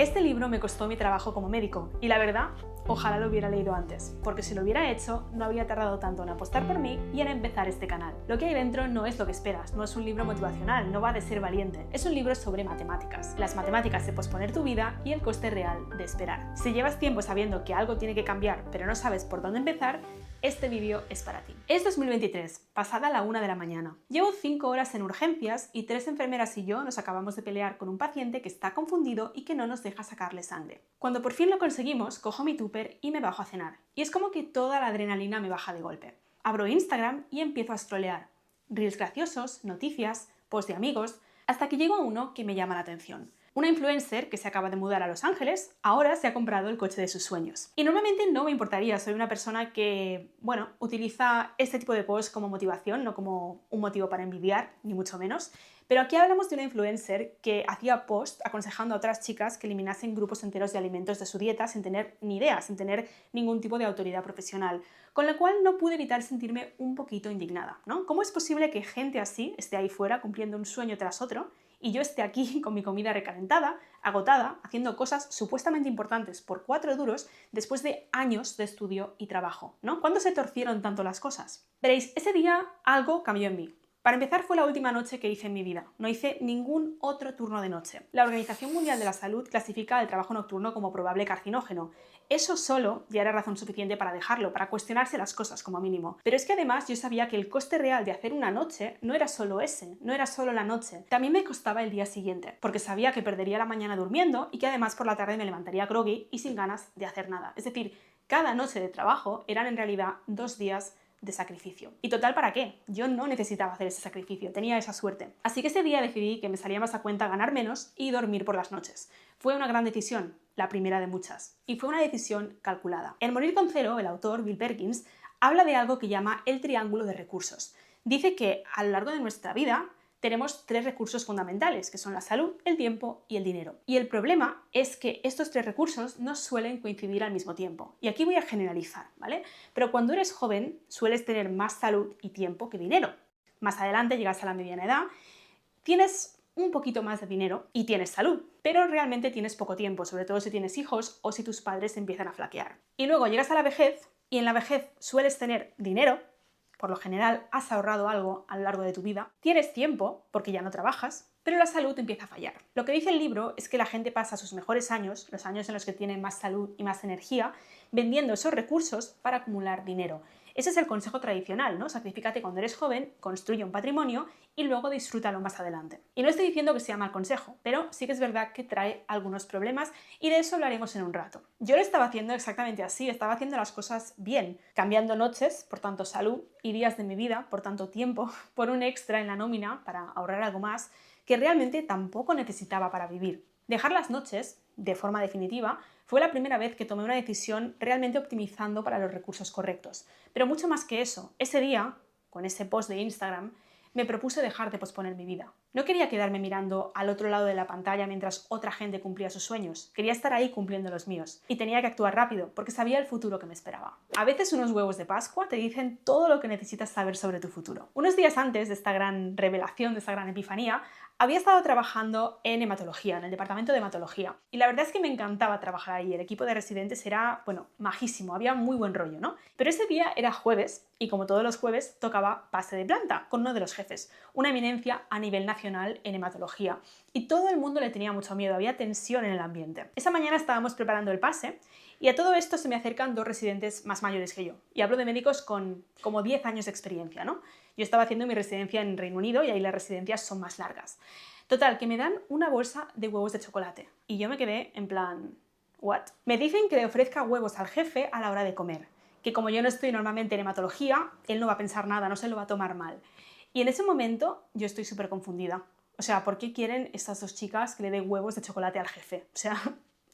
Este libro me costó mi trabajo como médico y la verdad, ojalá lo hubiera leído antes, porque si lo hubiera hecho no habría tardado tanto en apostar por mí y en empezar este canal. Lo que hay dentro no es lo que esperas, no es un libro motivacional, no va de ser valiente, es un libro sobre matemáticas. Las matemáticas de posponer tu vida y el coste real de esperar. Si llevas tiempo sabiendo que algo tiene que cambiar pero no sabes por dónde empezar, este vídeo es para ti. Es 2023, pasada la 1 de la mañana. Llevo 5 horas en urgencias y 3 enfermeras y yo nos acabamos de pelear con un paciente que está confundido y que no nos deja sacarle sangre. Cuando por fin lo conseguimos, cojo mi tupper y me bajo a cenar. Y es como que toda la adrenalina me baja de golpe. Abro Instagram y empiezo a scrollear. Reels graciosos, noticias, posts de amigos, hasta que llego a uno que me llama la atención. Una influencer que se acaba de mudar a Los Ángeles, ahora se ha comprado el coche de sus sueños. Y normalmente no me importaría, soy una persona que, utiliza este tipo de posts como motivación, no como un motivo para envidiar, ni mucho menos. Pero aquí hablamos de una influencer que hacía posts aconsejando a otras chicas que eliminasen grupos enteros de alimentos de su dieta sin tener ni idea, sin tener ningún tipo de autoridad profesional. Con lo cual no pude evitar sentirme un poquito indignada, ¿no? ¿Cómo es posible que gente así esté ahí fuera cumpliendo un sueño tras otro y yo esté aquí con mi comida recalentada, agotada, haciendo cosas supuestamente importantes por 4 duros después de años de estudio y trabajo, ¿no? ¿Cuándo se torcieron tanto las cosas? Veréis, ese día algo cambió en mí. Para empezar, fue la última noche que hice en mi vida. No hice ningún otro turno de noche. La Organización Mundial de la Salud clasifica el trabajo nocturno como probable carcinógeno. Eso solo ya era razón suficiente para dejarlo, para cuestionarse las cosas como mínimo. Pero es que además yo sabía que el coste real de hacer una noche no era solo ese, no era solo la noche. También me costaba el día siguiente, porque sabía que perdería la mañana durmiendo y que además por la tarde me levantaría groggy y sin ganas de hacer nada. Es decir, cada noche de trabajo eran en realidad 2 días de sacrificio. ¿Y total para qué? Yo no necesitaba hacer ese sacrificio, tenía esa suerte. Así que ese día decidí que me salía más a cuenta ganar menos y dormir por las noches. Fue una gran decisión, la primera de muchas. Y fue una decisión calculada. En Morir con Cero, el autor, Bill Perkins, habla de algo que llama el triángulo de recursos. Dice que a lo largo de nuestra vida tenemos 3 recursos fundamentales, que son la salud, el tiempo y el dinero. Y el problema es que estos 3 recursos no suelen coincidir al mismo tiempo. Y aquí voy a generalizar, ¿vale? Pero cuando eres joven sueles tener más salud y tiempo que dinero. Más adelante llegas a la mediana edad, tienes un poquito más de dinero y tienes salud, pero realmente tienes poco tiempo, sobre todo si tienes hijos o si tus padres empiezan a flaquear. Y luego llegas a la vejez y en la vejez sueles tener dinero, por lo general has ahorrado algo a lo largo de tu vida, tienes tiempo, porque ya no trabajas, pero la salud empieza a fallar. Lo que dice el libro es que la gente pasa sus mejores años, los años en los que tienen más salud y más energía, vendiendo esos recursos para acumular dinero. Ese es el consejo tradicional, ¿no? Sacrifícate cuando eres joven, construye un patrimonio y luego disfrútalo más adelante. Y no estoy diciendo que sea mal consejo, pero sí que es verdad que trae algunos problemas y de eso hablaremos en un rato. Yo lo estaba haciendo exactamente así, estaba haciendo las cosas bien, cambiando noches, por tanto salud, y días de mi vida, por tanto tiempo, por un extra en la nómina para ahorrar algo más, que realmente tampoco necesitaba para vivir. Dejar las noches, de forma definitiva, fue la primera vez que tomé una decisión realmente optimizando para los recursos correctos. Pero mucho más que eso, ese día, con ese post de Instagram, me propuse dejar de posponer mi vida. No quería quedarme mirando al otro lado de la pantalla mientras otra gente cumplía sus sueños. Quería estar ahí cumpliendo los míos. Y tenía que actuar rápido, porque sabía el futuro que me esperaba. A veces unos huevos de Pascua te dicen todo lo que necesitas saber sobre tu futuro. Unos días antes de esta gran revelación, de esta gran epifanía, había estado trabajando en hematología, en el departamento de hematología. Y la verdad es que me encantaba trabajar ahí. El equipo de residentes era, majísimo, había muy buen rollo, ¿no? Pero ese día era jueves y como todos los jueves tocaba pase de planta con uno de los jefes, una eminencia a nivel nacional en hematología. Y todo el mundo le tenía mucho miedo, había tensión en el ambiente. Esa mañana estábamos preparando el pase y a todo esto se me acercan 2 residentes más mayores que yo. Y hablo de médicos con como 10 años de experiencia, ¿no? Yo estaba haciendo mi residencia en Reino Unido y ahí las residencias son más largas. Total, que me dan una bolsa de huevos de chocolate. Y yo me quedé en plan, ¿what? Me dicen que le ofrezca huevos al jefe a la hora de comer. Que como yo no estoy normalmente en hematología, él no va a pensar nada, no se lo va a tomar mal. Y en ese momento yo estoy súper confundida. O sea, ¿por qué quieren estas 2 chicas que le den huevos de chocolate al jefe? O sea,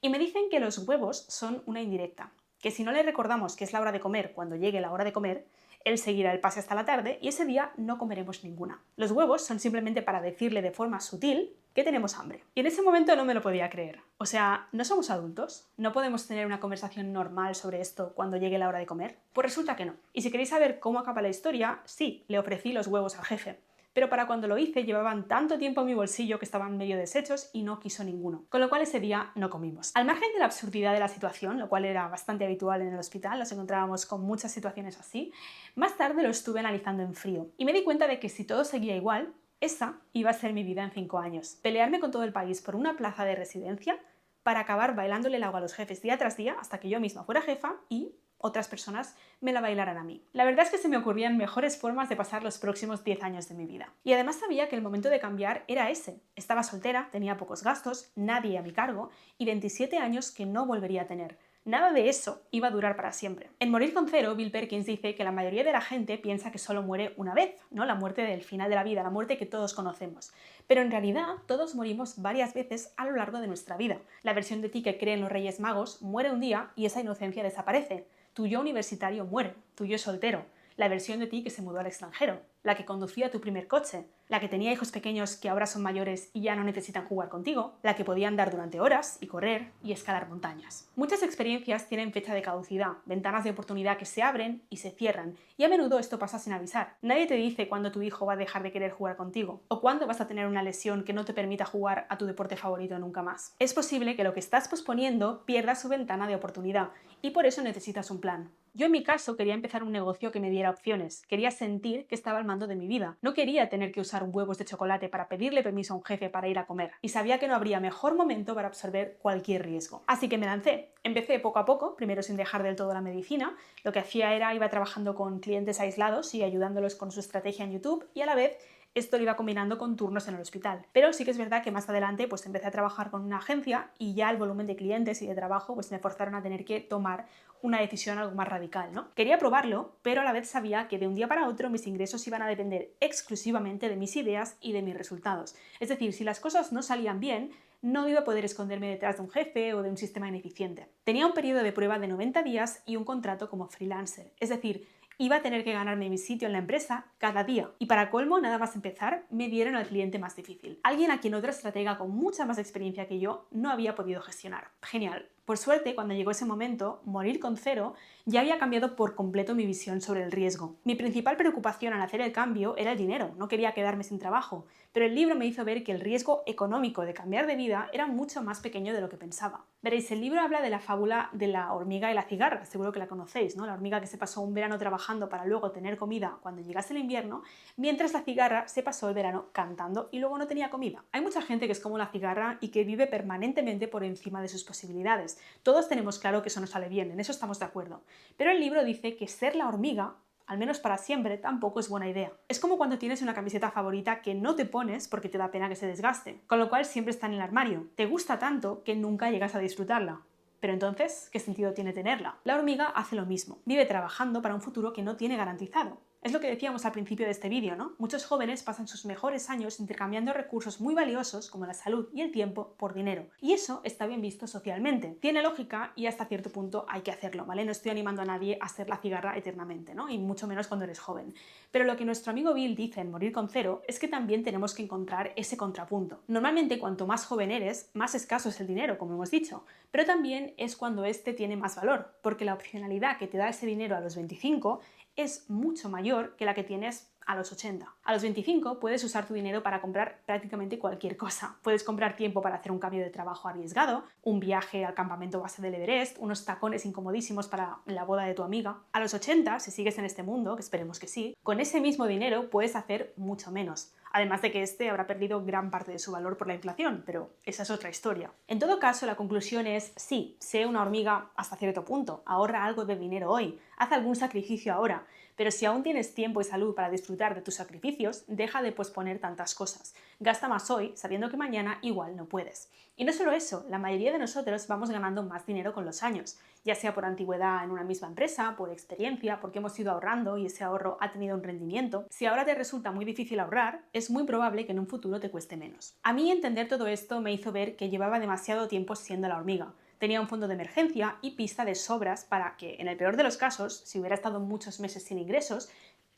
y me dicen que los huevos son una indirecta. Que si no le recordamos que es la hora de comer cuando llegue la hora de comer, él seguirá el pase hasta la tarde y ese día no comeremos ninguna. Los huevos son simplemente para decirle de forma sutil que tenemos hambre. Y en ese momento no me lo podía creer. O sea, ¿no somos adultos? ¿No podemos tener una conversación normal sobre esto cuando llegue la hora de comer? Pues resulta que no. Y si queréis saber cómo acaba la historia, sí, le ofrecí los huevos al jefe. pero para cuando lo hice llevaban tanto tiempo en mi bolsillo que estaban medio deshechos y no quiso ninguno, con lo cual ese día no comimos. Al margen de la absurdidad de la situación, lo cual era bastante habitual en el hospital, nos encontrábamos con muchas situaciones así, más tarde lo estuve analizando en frío y me di cuenta de que si todo seguía igual, esa iba a ser mi vida en 5 años. Pelearme con todo el país por una plaza de residencia para acabar bailándole el agua a los jefes día tras día hasta que yo misma fuera jefa y otras personas me la bailaran a mí. La verdad es que se me ocurrían mejores formas de pasar los próximos 10 años de mi vida. Y además sabía que el momento de cambiar era ese. Estaba soltera, tenía pocos gastos, nadie a mi cargo y 27 años que no volvería a tener. Nada de eso iba a durar para siempre. En Morir con Cero, Bill Perkins dice que la mayoría de la gente piensa que solo muere una vez, ¿no? La muerte del final de la vida, la muerte que todos conocemos. Pero en realidad todos morimos varias veces a lo largo de nuestra vida. La versión de ti que cree en los Reyes Magos muere un día y esa inocencia desaparece. Tu yo universitario muere, tu yo soltero. La versión de ti que se mudó al extranjero, la que conducía tu primer coche, la que tenía hijos pequeños que ahora son mayores y ya no necesitan jugar contigo, la que podía andar durante horas y correr y escalar montañas. Muchas experiencias tienen fecha de caducidad, ventanas de oportunidad que se abren y se cierran, y a menudo esto pasa sin avisar. Nadie te dice cuándo tu hijo va a dejar de querer jugar contigo, o cuándo vas a tener una lesión que no te permita jugar a tu deporte favorito nunca más. Es posible que lo que estás posponiendo pierda su ventana de oportunidad, y por eso necesitas un plan. Yo en mi caso quería empezar un negocio que me diera opciones, quería sentir que estaba al mando de mi vida, no quería tener que usar huevos de chocolate para pedirle permiso a un jefe para ir a comer, y sabía que no habría mejor momento para absorber cualquier riesgo. Así que me lancé. Empecé poco a poco, primero sin dejar del todo la medicina, lo que hacía era iba trabajando con clientes aislados y ayudándolos con su estrategia en YouTube y a la vez esto lo iba combinando con turnos en el hospital. Pero sí que es verdad que más adelante pues empecé a trabajar con una agencia y ya el volumen de clientes y de trabajo pues me forzaron a tener que tomar una decisión algo más radical, ¿no? Quería probarlo, pero a la vez sabía que de un día para otro mis ingresos iban a depender exclusivamente de mis ideas y de mis resultados. Es decir, si las cosas no salían bien, no iba a poder esconderme detrás de un jefe o de un sistema ineficiente. Tenía un periodo de prueba de 90 días y un contrato como freelancer, es decir, iba a tener que ganarme mi sitio en la empresa cada día. Y para colmo, nada más empezar, me dieron al cliente más difícil. Alguien a quien otra estratega con mucha más experiencia que yo no había podido gestionar. Genial. Por suerte, cuando llegó ese momento, Morir con Cero ya había cambiado por completo mi visión sobre el riesgo. Mi principal preocupación al hacer el cambio era el dinero, no quería quedarme sin trabajo, pero el libro me hizo ver que el riesgo económico de cambiar de vida era mucho más pequeño de lo que pensaba. Veréis, el libro habla de la fábula de la hormiga y la cigarra, seguro que la conocéis, ¿no? La hormiga que se pasó un verano trabajando para luego tener comida cuando llegase el invierno, mientras la cigarra se pasó el verano cantando y luego no tenía comida. Hay mucha gente que es como la cigarra y que vive permanentemente por encima de sus posibilidades. Todos tenemos claro que eso no sale bien, en eso estamos de acuerdo. Pero el libro dice que ser la hormiga, al menos para siempre, tampoco es buena idea. Es como cuando tienes una camiseta favorita que no te pones porque te da pena que se desgaste, con lo cual siempre está en el armario. Te gusta tanto que nunca llegas a disfrutarla. Pero entonces, ¿qué sentido tiene tenerla? La hormiga hace lo mismo. Vive trabajando para un futuro que no tiene garantizado. Es lo que decíamos al principio de este vídeo, ¿no? Muchos jóvenes pasan sus mejores años intercambiando recursos muy valiosos como la salud y el tiempo por dinero. Y eso está bien visto socialmente. Tiene lógica y hasta cierto punto hay que hacerlo, ¿vale? No estoy animando a nadie a ser la cigarra eternamente, ¿no? Y mucho menos cuando eres joven. Pero lo que nuestro amigo Bill dice en Morir con Cero es que también tenemos que encontrar ese contrapunto. Normalmente cuanto más joven eres, más escaso es el dinero, como hemos dicho, pero también es cuando este tiene más valor, porque la opcionalidad que te da ese dinero a los 25 es mucho mayor que la que tienes a los 80. A los 25 puedes usar tu dinero para comprar prácticamente cualquier cosa. Puedes comprar tiempo para hacer un cambio de trabajo arriesgado, un viaje al campamento base del Everest, unos tacones incomodísimos para la boda de tu amiga. A los 80, si sigues en este mundo, que esperemos que sí, con ese mismo dinero puedes hacer mucho menos. Además de que este habrá perdido gran parte de su valor por la inflación, pero esa es otra historia. En todo caso, la conclusión es sí, sé una hormiga hasta cierto punto, ahorra algo de dinero hoy, haz algún sacrificio ahora, pero si aún tienes tiempo y salud para disfrutar de tus sacrificios, deja de posponer tantas cosas. Gasta más hoy, sabiendo que mañana igual no puedes. Y no solo eso, la mayoría de nosotros vamos ganando más dinero con los años, ya sea por antigüedad en una misma empresa, por experiencia, porque hemos ido ahorrando y ese ahorro ha tenido un rendimiento. Si ahora te resulta muy difícil ahorrar, es muy probable que en un futuro te cueste menos. A mí entender todo esto me hizo ver que llevaba demasiado tiempo siendo la hormiga. Tenía un fondo de emergencia y pista de sobras para que, en el peor de los casos, si hubiera estado muchos meses sin ingresos,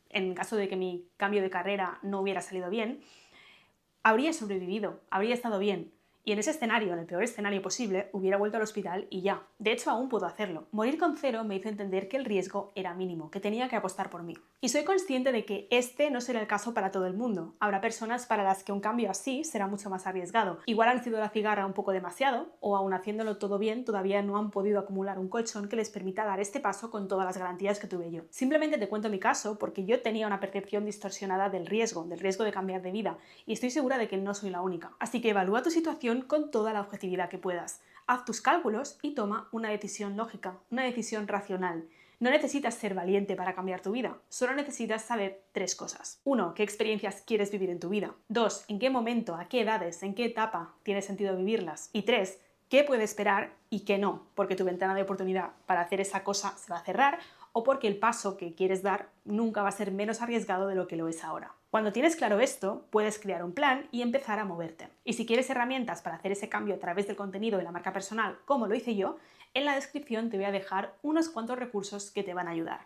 en caso de que mi cambio de carrera no hubiera salido bien, habría sobrevivido, habría estado bien. Y en ese escenario, en el peor escenario posible, hubiera vuelto al hospital y ya. De hecho, aún puedo hacerlo. Morir con cero me hizo entender que el riesgo era mínimo, que tenía que apostar por mí. Y soy consciente de que este no será el caso para todo el mundo. Habrá personas para las que un cambio así será mucho más arriesgado. Igual han sido la cigarra un poco demasiado, o aun haciéndolo todo bien, todavía no han podido acumular un colchón que les permita dar este paso con todas las garantías que tuve yo. Simplemente te cuento mi caso porque yo tenía una percepción distorsionada del riesgo de cambiar de vida, y estoy segura de que no soy la única. Así que evalúa tu situación con toda la objetividad que puedas. Haz tus cálculos y toma una decisión lógica, una decisión racional. No necesitas ser valiente para cambiar tu vida, solo necesitas saber 3 cosas. 1. ¿Qué experiencias quieres vivir en tu vida? 2. ¿En qué momento, a qué edades, en qué etapa tiene sentido vivirlas? Y 3. ¿Qué puede esperar y qué no? Porque tu ventana de oportunidad para hacer esa cosa se va a cerrar, o porque el paso que quieres dar nunca va a ser menos arriesgado de lo que lo es ahora. Cuando tienes claro esto, puedes crear un plan y empezar a moverte. Y si quieres herramientas para hacer ese cambio a través del contenido de la marca personal, como lo hice yo, en la descripción te voy a dejar unos cuantos recursos que te van a ayudar.